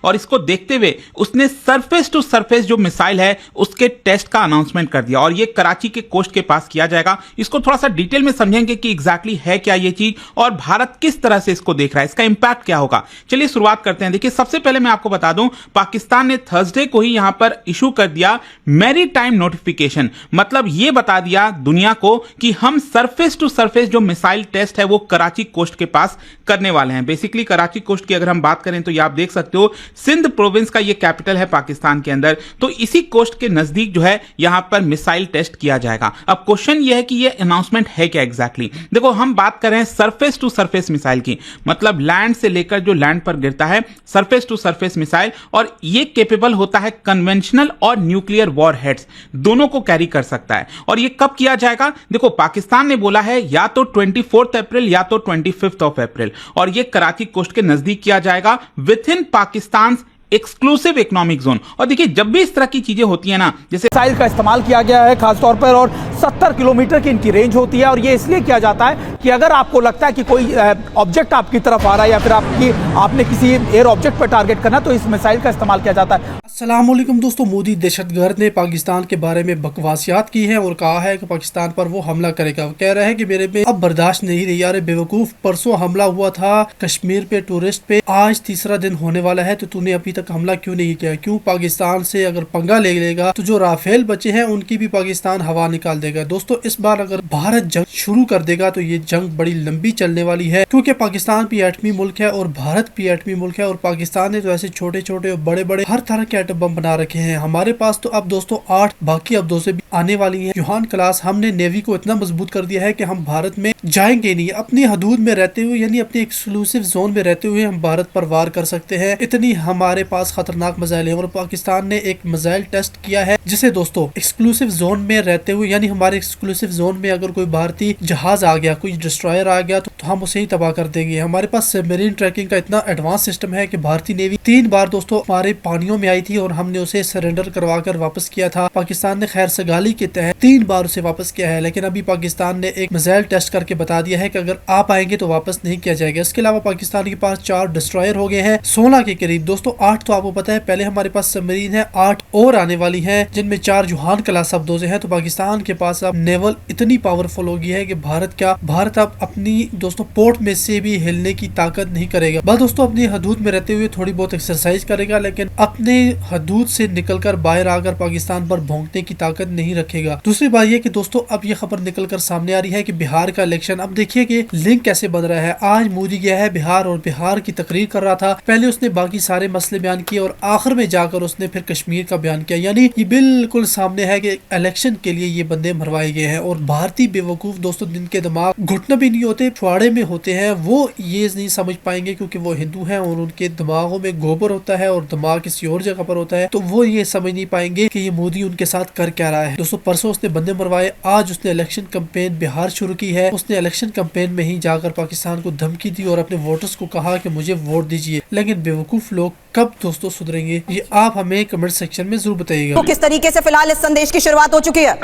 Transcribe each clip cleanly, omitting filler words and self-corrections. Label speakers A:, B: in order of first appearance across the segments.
A: और इसको देखते हुए उसने सरफेस टू सरफेस जो मिसाइल है उसके टेस्ट का अनाउंसमेंट कर दिया और ये कराची के कोस्ट के पास किया जाएगा। इसको थोड़ा सा डिटेल में समझेंगे कि एग्जैक्टली है क्या ये चीज और भारत किस तरह से इसको देख रहा है, इसका इंपैक्ट क्या होगा। चलिए शुरुआत करते हैं। देखिए सबसे पहले मैं आपको बता दूं, पाकिस्तान ने थर्सडे को ही यहां पर इशू कर दिया मैरीटाइम नोटिफिकेशन, मतलब ये बता दिया दुनिया को कि हम सरफेस टू सरफेस जो मिसाइल टेस्ट है वो कराची कोस्ट के पास करने वाले हैं। बेसिकली कराची कोस्ट की अगर हम बात करें तो ये आप देख सकते हो सिंध प्रोविंस का ये कैपिटल है पाकिस्तान के अंदर, तो इसी कोस्ट के नजदीक जो है यहां पर मिसाइल टेस्ट किया जाएगा। अब क्वेश्चन ये है कि ये अनाउंसमेंट है क्या एग्जैक्टली। देखो हम बात कर रहे हैं सरफेस टू सरफेस मिसाइल की, मतलब लैंड से लेकर जो लैंड पर गिरता है सरफेस टू सरफेस मिसाइल, और ये केपेबल होता है कन्वेंशनल और न्यूक्लियर वॉर हेड्स दोनों को कैरी कर सकता है। और ये कब किया जाएगा, देखो पाकिस्तान ने बोला है या तो 24 अप्रैल या तो 25 अप्रैल, और ये कराची कोस्ट के नजदीक किया जाएगा with in Pakistan exclusive economic zone. और देखिए जब भी इस तरह की चीजें होती है ना, जैसे
B: मिसाइल का इस्तेमाल किया गया है खासतौर पर, और 70 किलोमीटर की इनकी रेंज होती है, और ये इसलिए किया जाता है कि अगर आपको लगता है कि कोई ऑब्जेक्ट आपकी तरफ आ रहा है या फिर आपने किसी एयर ऑब्जेक्ट पर टारगेट करना, तो इस मिसाइल का इस्तेमाल किया जाता है।
C: अस्सलाम वालेकुम दोस्तों, मोदी दहशतगर्द ने पाकिस्तान के बारे में बकवासियात की है और कहा है कि पाकिस्तान पर वो हमला करेगा। कह रहे हैं कि मेरे में अब बर्दाश्त नहीं रही। यार बेवकूफ, परसों हमला हुआ था कश्मीर पे टूरिस्ट पे, आज तीसरा दिन होने वाला है, तो तूने अभी तक हमला क्यों नहीं किया? क्यों पाकिस्तान से अगर पंगा ले लेगा तो जो राफेल बचे हैं उनकी भी पाकिस्तान हवा निकाल देगा। दोस्तों इस बार अगर भारत जंग शुरू कर देगा तो ये जंग बड़ी लंबी चलने वाली है, क्योंकि पाकिस्तान भी एटमी मुल्क है और भारत भी एटमी मुल्क है, और पाकिस्तान ने तो ऐसे छोटे छोटे और बड़े बड़े हर तरह के एटम बम बना रखे हैं। हमारे पास तो अब दोस्तों 8 बाकी अब 2 से भी आने वाली है। यूहान क्लास हमने नेवी को इतना मजबूत कर दिया है कि हम भारत में जाएंगे नहीं, अपनी हदूद में रहते हुए यानी अपने एक्सक्लूसिव जोन में रहते हुए हम भारत पर वार कर सकते हैं। इतनी हमारे पास खतरनाक मिसाइल है, और पाकिस्तान ने एक मिसाइल टेस्ट किया है जिसे दोस्तों एक्सक्लूसिव जोन में रहते हुए, यानी हमारे एक्सक्लूसिव जोन में अगर कोई भारतीय जहाज आ गया, कोई डिस्ट्रॉयर आ गया, तो हम उसे ही तबाह कर देंगे। हमारे पास सबमरीन ट्रैकिंग का इतना एडवांस सिस्टम है कि भारतीय नेवी 3 बार दोस्तों हमारे पानियों में आई थी और हमने उसे सरेंडर करवा कर वापस किया था। पाकिस्तान ने खैर सगाली के तहत 3 बार उसे वापस किया है, लेकिन अभी पाकिस्तान ने एक मिसाइल टेस्ट करके बता दिया है कि अगर आप आएंगे तो वापस नहीं किया जाएगा। इसके अलावा पाकिस्तान के पास 4 डिस्ट्रॉयर हो गए हैं 16 के करीब। दोस्तों 8 तो आपको पता है, पहले हमारे पास सबमरीन है, 8 और आने वाली है जिनमें 4 यूहान क्लास अब 2 से है। तो पाकिस्तान के पास अब नेवल इतनी पावरफुल हो गई है कि भारत अब अपनी दोस्तों पोर्ट में से भी हिलने की ताकत नहीं करेगा। बस दोस्तों अपनी हदूद में रहते हुए थोड़ी बहुत एक्सरसाइज करेगा, लेकिन अपने हदूद से निकलकर बाहर आकर पाकिस्तान पर भौंकने की ताकत नहीं रखेगा। दूसरी बात यह कि दोस्तों अब ये खबर निकलकर सामने आ रही है कि बिहार का इलेक्शन, अब देखिए कि लिंक कैसे बन रहा है। आज मोदी गया है बिहार और बिहार की तकरीर कर रहा था। पहले उसने बाकी सारे मसले बयान किए और आखिर में जाकर उसने फिर कश्मीर का बयान किया। यानी ये बिल्कुल सामने है कि इलेक्शन के लिए ये बंदे मरवाए गए हैं। और भारतीय बेवकूफ दोस्तों, जिनके दिमाग घुटने भी नहीं होते, छुआड़े में होते हैं, वो ये नहीं समझ पाएंगे क्योंकि वो हिंदू हैं और उनके दिमागों में गोबर होता है और दिमाग किसी और जगह पर होता है, तो वो ये समझ नहीं पाएंगे कि ये मोदी उनके साथ कर क्या रहा है। दोस्तों परसों उसने बंदे मरवाए, आज उसने इलेक्शन कैंपेन बिहार शुरू की है। उसने इलेक्शन कैंपेन में ही जाकर पाकिस्तान को धमकी दी और अपने वोटर्स को कहा कि मुझे वोट दीजिए। लेकिन बेवकूफ लोग कब दोस्तों सुधरेंगे, ये आप हमें कमेंट सेक्शन में जरूर बताइएगा।
D: तो किस तरीके से फिलहाल इस संदेश की शुरुआत हो चुकी है?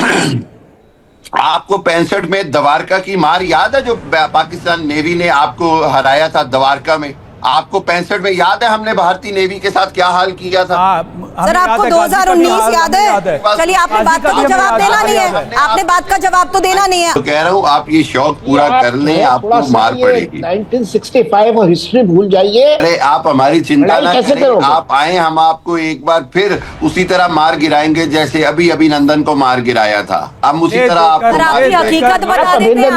E: आपको 65 में द्वारका की मार याद है, जो पाकिस्तान नेवी ने आपको हराया था द्वारका में? आपको 65 में याद है हमने भारतीय नेवी के साथ क्या हाल किया था?
D: सर आपको 2019 याद है? चलिए आपने बात का तो जवाब देना नहीं है, आपने बात का जवाब तो देना नहीं है।
E: तो कह रहा हूँ आप ये शौक पूरा कर लें, आपको मार पड़ेगी।
F: 1965 और हिस्ट्री भूल जाइए।
E: अरे आप हमारी चिंता ना करें, आप आए, हम आपको एक बार फिर उसी तरह मार गिराएंगे जैसे अभी अभिनंदन को मार गिराया था। हम उसी तरह आपको
D: हकीकत बता देते हैं।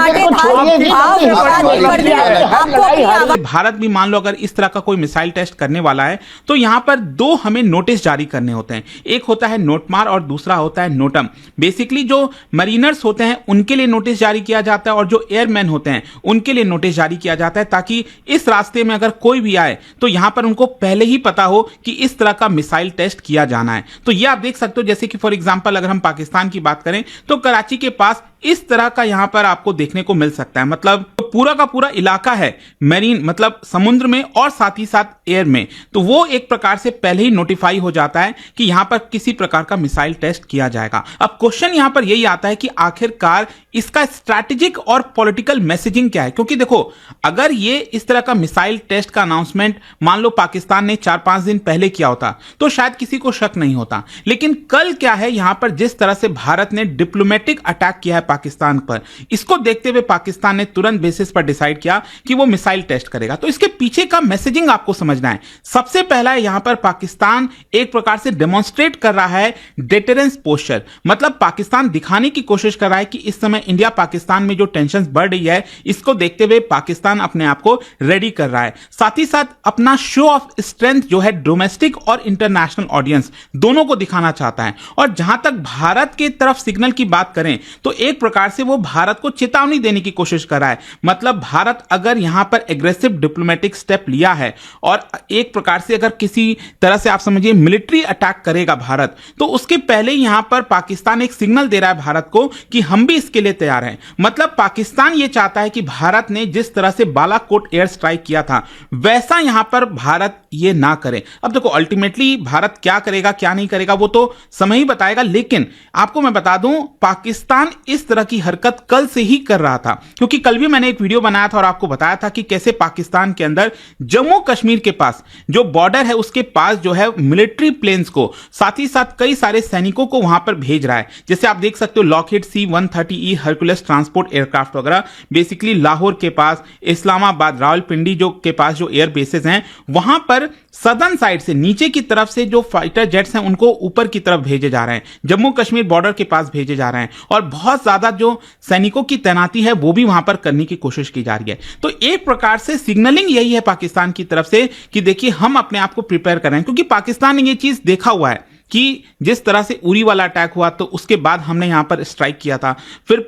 A: भारत भी मान लो अगर इस तरह का कोई मिसाइल टेस्ट करने वाला है तो यहां पर 2 हमें नोटिस जारी करने होते हैं। एक होता है नोटमार और दूसरा होता है नोटम। बेसिकली जो मरीनर्स होते हैं उनके लिए नोटिस जारी किया जाता है और जो एयरमैन होते हैं उनके लिए नोटिस जारी किया जाता है, ताकि इस रास्ते में अगर कोई भी आए तो यहां पर उनको पहले ही पता हो कि इस तरह का मिसाइल टेस्ट किया जाना है। तो ये आप देख सकते हो, जैसे कि फॉर एग्जांपल अगर हम पाकिस्तान की बात करें तो कराची के पास इस तरह का यहां पर आपको देखने को मिल सकता है। मतलब पूरा का पूरा इलाका है मेरीन, मतलब समुद्र में और साथ ही साथ एयर में, तो वो एक प्रकार से पहले ही नोटिफाई हो जाता है कि यहां पर किसी प्रकार का मिसाइल टेस्ट किया जाएगा। अब क्वेश्चन यहां पर यही आता है कि आखिरकार इसका स्ट्रैटेजिक और पॉलिटिकल मैसेजिंग क्या है, क्योंकि देखो अगर ये इस तरह का मिसाइल टेस्ट का अनाउंसमेंट मान लो पाकिस्तान ने 4-5 दिन पहले किया होता तो शायद किसी को शक नहीं होता, लेकिन कल क्या है यहां पर जिस तरह से भारत ने डिप्लोमेटिक अटैक किया है पाकिस्तान पर, इसको देखते हुए पाकिस्तान ने तुरंत बेसिस पर डिसाइड किया कि वो मिसाइल टेस्ट करेगा। तो इसके पीछे का मैसेजिंग आपको समझना है। सबसे पहला यहां पर पाकिस्तान एक प्रकार से डेमोन्स्ट्रेट कर रहा है डेटरेंस पोस्चर, मतलब पाकिस्तान दिखाने की कोशिश कर रहा है कि इस समय इंडिया पाकिस्तान में जो टेंशन बढ़ रही है इसको देखते हुए पाकिस्तान अपने आप को रेडी कर रहा है। साथ ही साथ अपना शो ऑफ स्ट्रेंथ जो है डोमेस्टिक और इंटरनेशनल ऑडियंस दोनों को दिखाना चाहता है। और जहां तक भारत के तरफ सिग्नल की बात करें तो एक प्रकार से वो भारत को चेतावनी देने की कोशिश कर रहा है। मतलब भारत अगर यहां पर एग्रेसिव डिप्लोमेटिक स्टेप लिया है और एक प्रकार से अगर किसी तरह से आप समझिए मिलिट्री अटैक करेगा भारत, तो उसके पहले यहां पर पाकिस्तान एक सिग्नल दे रहा है भारत को कि हम भी इसके लिए तैयार हैं। मतलब पाकिस्तान यह चाहता है कि भारत ने जिस तरह से बालाकोट एयर स्ट्राइक किया था वैसा यहां पर भारत ये ना करे। अब देखो अल्टीमेटली भारत क्या करेगा क्या नहीं करेगा वो तो समय ही बताएगा, लेकिन आपको मैं बता दूं पाकिस्तान इस तरह की हरकत कल से ही कर रहा था, क्योंकि कल भी मैंने एक वीडियो बनाया था और आपको बताया था कि कैसे पाकिस्तान के अंदर जम्मू कश्मीर के पास जो बॉर्डर है उसके पास जो है मिलिट्री प्लेन्स को साथ ही साथ कई सारे सैनिकों को वहां पर भेज रहा है। जैसे आप देख सकते हो Lockheed C-130E Hercules transport aircraft वगैरह बेसिकली लाहौर के पास, इस्लामाबाद, रावलपिंडी जो के पास जो एयर बेसेस हैं वहां पर सदर्न साइड से नीचे की तरफ से जो फाइटर जेट्स हैं उनको ऊपर की तरफ भेजे जा रहे हैं, जम्मू कश्मीर बॉर्डर के पास भेजे जा रहे हैं और बहुत ज्यादा जो सैनिकों की तैनाती है वो भी वहां पर करने की कोशिश की जा रही है। तो एक प्रकार से सिग्नलिंग यही है पाकिस्तान की तरफ से कि देखिए हम अपने आप को प्रिपेयर कर रहे हैं, क्योंकि पाकिस्तान ने ये चीज देखा हुआ है कि जिस तरह से उरी वाला अटैक हुआ तो उसके बाद हमने यहां पर स्ट्राइक किया था, फिर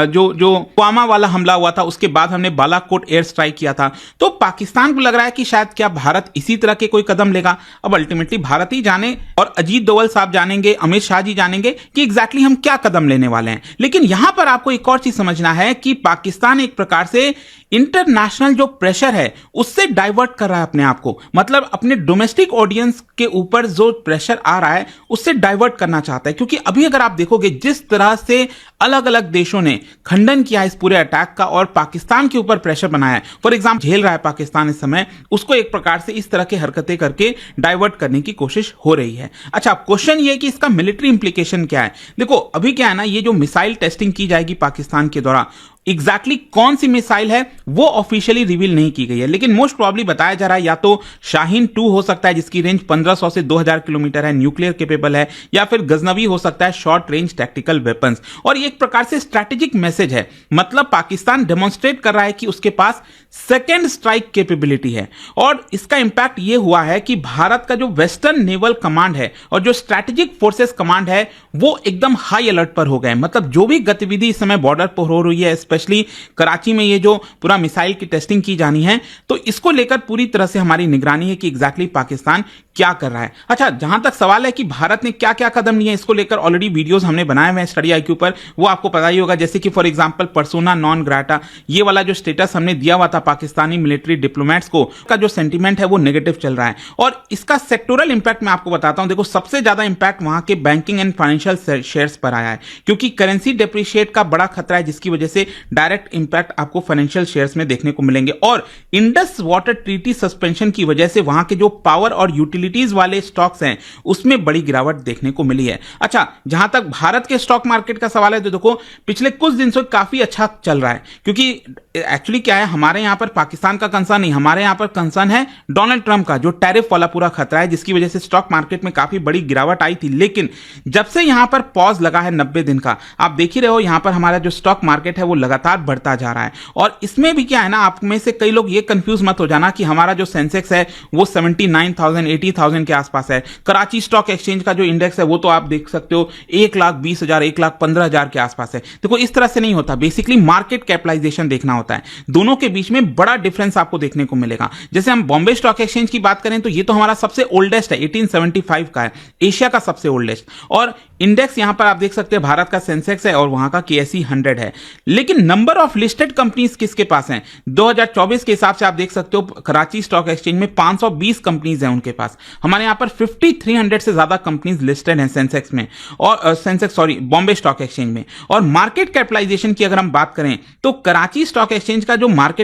A: जो पुलवामा वाला हमला हुआ था उसके बाद हमने बालाकोट एयर स्ट्राइक किया था। तो पाकिस्तान को लग रहा है कि शायद क्या भारत इसी तरह के कोई कदम लेगा। अब अल्टीमेटली भारत ही जाने और अजीत डोवल साहब जानेंगे, अमित शाह जी जानेंगे कि एग्जैक्टली हम क्या कदम लेने वाले हैं। लेकिन यहां पर आपको एक और चीज समझना है कि पाकिस्तान एक प्रकार से इंटरनेशनल जो प्रेशर है उससे डाइवर्ट कर रहा है अपने आप को, मतलब अपने डोमेस्टिक ऑडियंस के ऊपर जो प्रेशर आ रहा है उससे डाइवर्ट करना चाहता है। क्योंकि अभी अगर आप देखोगे जिस तरह से अलग अलग देशों ने खंडन किया इस पूरे अटैक का और पाकिस्तान के ऊपर प्रेशर बनाया है, फॉर एग्जाम्पल झेल रहा है पाकिस्तान इस समय, उसको एक प्रकार से इस तरह की हरकतें करके डाइवर्ट करने की कोशिश हो रही है। अच्छा, क्वेश्चन ये है कि इसका मिलिट्री इंप्लीकेशन क्या है। देखो अभी क्या है ना, ये जो मिसाइल टेस्टिंग की जाएगी पाकिस्तान के द्वारा एग्जैक्टली कौन सी मिसाइल है वो ऑफिशियली रिवील नहीं की गई है, लेकिन मोस्ट प्रोबेबली बताया जा रहा है या तो शाहीन 2 हो सकता है जिसकी रेंज 1500 से 2000 किलोमीटर है, न्यूक्लियर केपेबल है, या फिर गजनवी हो सकता है शॉर्ट रेंज टैक्टिकल वेपन्स। और ये एक प्रकार से स्ट्रैटेजिक मैसेज है, मतलब पाकिस्तान डेमोन्स्ट्रेट कर रहा है कि उसके पास सेकेंड स्ट्राइक कैपेबिलिटी है। और इसका इंपैक्ट ये हुआ है कि भारत का जो वेस्टर्न नेवल कमांड है और जो स्ट्रैटेजिक फोर्सेस कमांड है वो एकदम हाई अलर्ट पर हो गए। मतलब जो भी गतिविधि इस समय बॉर्डर पर हो रही है, स्पेशली कराची में ये जो पूरा मिसाइल की टेस्टिंग की जानी है, तो इसको लेकर पूरी तरह से हमारी निगरानी है कि एग्जैक्टली पाकिस्तान क्या कर रहा है। अच्छा, जहां तक सवाल है कि भारत ने क्या क्या कदम लिए इसको लेकर ऑलरेडी वीडियोस हमने बनाए हुए हैं स्टडी आई के ऊपर, वो आपको पता ही होगा। जैसे कि for example persona non grata, ये वाला जो स्टेटस हमने दिया हुआ था पाकिस्तानी मिलिट्री डिप्लोमेट्स को, का जो सेंटीमेंट है वो नेगेटिव चल रहा है। और इसका सेक्टोरल इंपैक्ट मैं आपको बताता हूं। देखो सबसे ज्यादा इंपैक्ट वहां के बैंकिंग एंड फाइनेंशियल शेयर्स पर आया है, क्योंकि करेंसी डेप्रिशिएट का बड़ा खतरा है, जिसकी वजह से डायरेक्ट इंपैक्ट आपको फाइनेंशियल शेयर्स में देखने को मिलेंगे। और इंडस वाटर ट्रीटी सस्पेंशन की वजह से वहां के जो पावर और यूटिलिटीज वाले स्टॉक्स हैं उसमें बड़ी गिरावट देखने को मिली है। अच्छा, जहां तक भारत के स्टॉक मार्केट का सवाल है तो देखो पिछले कुछ दिन से काफी अच्छा चल रहा है, क्योंकि एक्चुअली क्या है, हमारे यहां पर पाकिस्तान का कंसर्न नहीं, हमारे यहां पर कंसर्न है डोनाल्ड ट्रंप का जो टैरिफ वाला पूरा खतरा है, जिसकी वजह से स्टॉक मार्केट में काफी बड़ी गिरावट आई थी। लेकिन जब से यहां पर पॉज लगा है 90 दिन का, आप देख ही रहे हो यहां पर हमारा जो स्टॉक मार्केट है वो लगातार बढ़ता जा रहा है। और इसमें भी क्या है ना, आप में से कई लोग ये कंफ्यूज मत हो जाना कि हमारा जो सेंसेक्स है वो 79,000, 53,000 के आसपास है। कराची स्टॉक एक्सचेंज का जो इंडेक्स है वो तो आप देख सकते हो 1,20,000 1,15,000 के आसपास है। देखो इस तरह से नहीं होता, बेसिकली मार्केट कैपिटलाइजेशन देखना होता है। दोनों के बीच में बड़ा डिफरेंस आपको देखने को मिलेगा। जैसे हम बॉम्बे स्टॉक एक्सचेंज की बात करें तो ये तो हमारा सबसे ओल्डेस्ट है, 1875 का है, एशिया का सबसे ओल्डेस्ट। और इंडेक्स यहां पर आप देख सकते हैं भारत का सेंसेक्स है और वहां का KSE 100 है। लेकिन नंबर ऑफ लिस्टेड कंपनीज किसके पास हैं? 2024 के हिसाब से आप देख सकते हो कराची स्टॉक एक्सचेंज में 520 कंपनीज हैं उनके पास। हमारे यहां पर 5300 से ज्यादा कंपनीज लिस्टेड हैं सेंसेक्स में और बॉम्बे स्टॉक एक्सचेंज में। और मार्केट कैपिटलाइजेशन की अगर हम बात करें तो कराची स्टॉक एक्सचेंज का जो मार्केट